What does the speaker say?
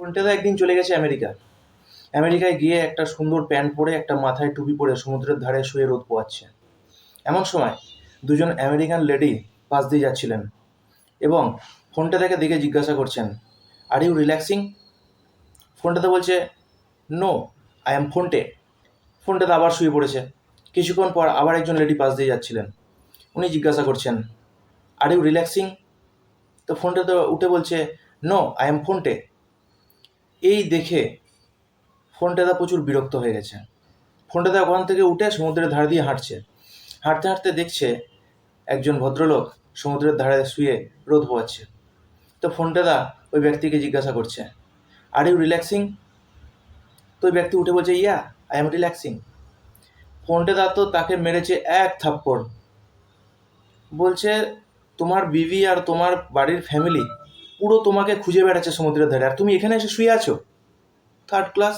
ফোনটাদা একদিন চলে গেছে আমেরিকায় গিয়ে একটা সুন্দর প্যান্ট পরে একটা মাথায় টুপি পরে সমুদ্রের ধারে শুয়ে রোদ পোয়াচ্ছে। এমন সময় দুজন আমেরিকান লেডি পাশ দিয়ে যাচ্ছিলেন এবং ফোনটাদাকে দেখে জিজ্ঞাসা করছেন, আর ইউ রিল্যাক্সিং? ফোনটাদা বলছে, নো, আই এম ফোনটে। ফোনটাদা আবার শুয়ে পড়েছে। কিছুক্ষণ পর আবার একজন লেডি পাশ দিয়ে যাচ্ছিলেন, উনি জিজ্ঞাসা করছেন, আর ইউ রিল্যাক্সিং? তো ফোনটাদা উঠে বলছে, নো, আই এম ফোনটে। এই দেখে ফোনটাদা প্রচুর বিরক্ত হয়ে গেছে। ফোনটাদা ওখান থেকে উঠে সমুদ্রের ধার দিয়ে হাঁটছে। হাঁটতে হাঁটতে দেখছে একজন ভদ্রলোক সমুদ্রের ধারে শুয়ে রোদ পোয়াচ্ছে। তো ফোনটাদা ওই ব্যক্তিকে জিজ্ঞাসা করছে, আর ইউ রিল্যাক্সিং? তো ওই ব্যক্তি উঠে বলছে, ইয়া, আই এম রিল্যাক্সিং। ফোনটাদা তো তাকে মেরেছে এক থাপ্পড়। বলছে, তোমার বিবি আর তোমার বাড়ির ফ্যামিলি পুরো তোমাকে খুঁজে বেড়াচ্ছে সমুদ্রের ধারে, আর তুমি এখানে এসে শুয়ে আছো, থার্ড ক্লাস।